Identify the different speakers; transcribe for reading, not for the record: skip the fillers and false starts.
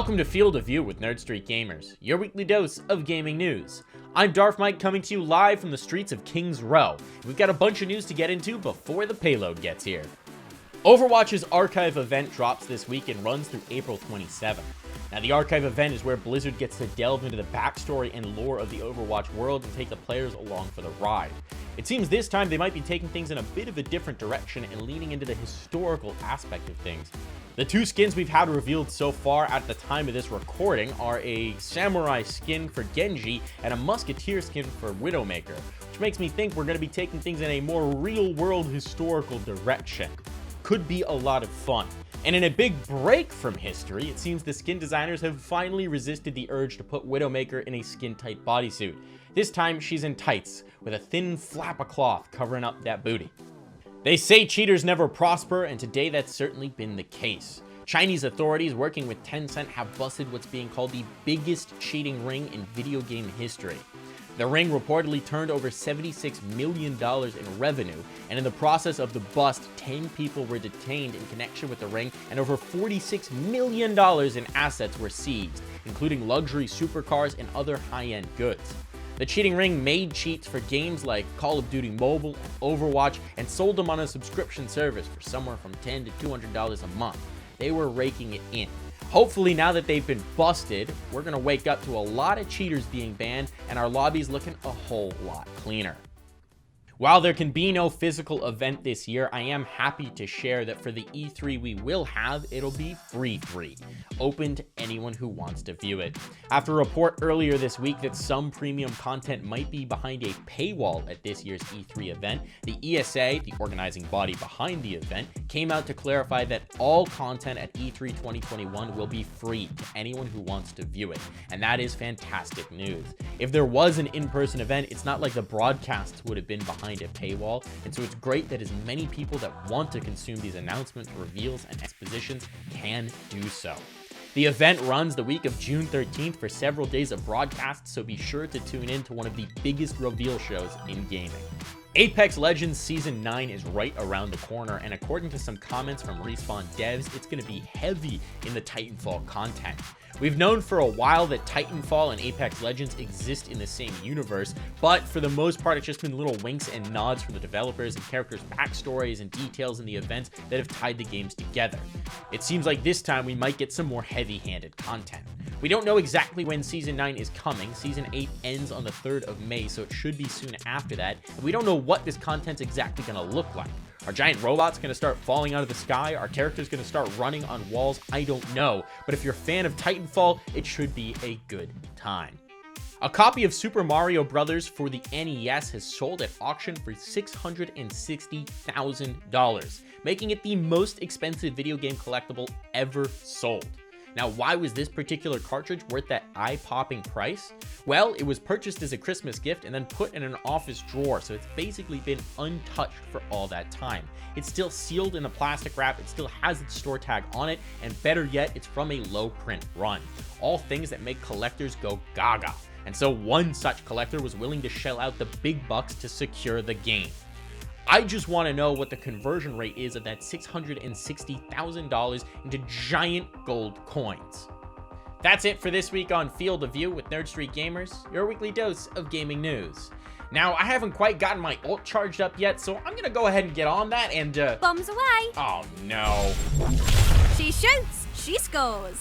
Speaker 1: Welcome to Field of View with Nerd Street Gamers, your weekly dose of gaming news. I'm Darth Mike coming to you live from the streets of Kings Row. We've got a bunch of news to get into before the payload gets here. Overwatch's Archive event drops this week and runs through April 27th. Now, the Archive event is where Blizzard gets to delve into the backstory and lore of the Overwatch world and take the players along for the ride. It seems this time they might be taking things in a bit of a different direction and leaning into the historical aspect of things. The two skins we've had revealed so far at the time of this recording are a samurai skin for Genji and a musketeer skin for Widowmaker, which makes me think we're going to be taking things in a more real-world historical direction. Could be a lot of fun. And in a big break from history, it seems the skin designers have finally resisted the urge to put Widowmaker in a skin-tight bodysuit. This time, she's in tights, with a thin flap of cloth covering up that booty. They say cheaters never prosper, and today that's certainly been the case. Chinese authorities working with Tencent have busted what's being called the biggest cheating ring in video game history. The ring reportedly turned over $76 million in revenue, and in the process of the bust, 10 people were detained in connection with the ring, and over $46 million in assets were seized, including luxury supercars and other high-end goods. The cheating ring made cheats for games like Call of Duty Mobile and Overwatch and sold them on a subscription service for somewhere from $10 to $200 a month. They were raking it in. Hopefully, now that they've been busted, we're going to wake up to a lot of cheaters being banned and our lobbies looking a whole lot cleaner. While there can be no physical event this year, I am happy to share that for the E3 we will have, it'll be free, open to anyone who wants to view it. After a report earlier this week that some premium content might be behind a paywall at this year's E3 event, the ESA, the organizing body behind the event, came out to clarify that all content at E3 2021 will be free to anyone who wants to view it, and that is fantastic news. If there was an in-person event, it's not like the broadcasts would have been behind a paywall, and so it's great that as many people that want to consume these announcements, reveals, and expositions can do so. The event runs the week of June 13th for several days of broadcasts, so be sure to tune in to one of the biggest reveal shows in gaming. Apex Legends Season 9 is right around the corner, and according to some comments from Respawn devs, it's going to be heavy in the Titanfall content. We've known for a while that Titanfall and Apex Legends exist in the same universe, but for the most part it's just been little winks and nods from the developers and characters' backstories and details in the events that have tied the games together. It seems like this time we might get some more heavy-handed content. We don't know exactly when Season 9 is coming. Season 8 ends on the 3rd of May, so it should be soon after that, and we don't know what this content's exactly going to look like. Are giant robots going to start falling out of the sky? Are characters going to start running on walls? I don't know. But if you're a fan of Titanfall, it should be a good time. A copy of Super Mario Bros. For the NES has sold at auction for $660,000, making it the most expensive video game collectible ever sold. Now, why was this particular cartridge worth that eye-popping price? Well, it was purchased as a Christmas gift and then put in an office drawer, so it's basically been untouched for all that time. It's still sealed in a plastic wrap, it still has its store tag on it, and better yet, it's from a low-print run. All things that make collectors go gaga. And so one such collector was willing to shell out the big bucks to secure the game. I just want to know what the conversion rate is of that $660,000 into giant gold coins. That's it for this week on Field of View with Nerd Street Gamers, your weekly dose of gaming news. Now, I haven't quite gotten my ult charged up yet, so I'm going to go ahead and get on that and,
Speaker 2: Bombs away!
Speaker 1: Oh, no.
Speaker 2: She shoots, she scores.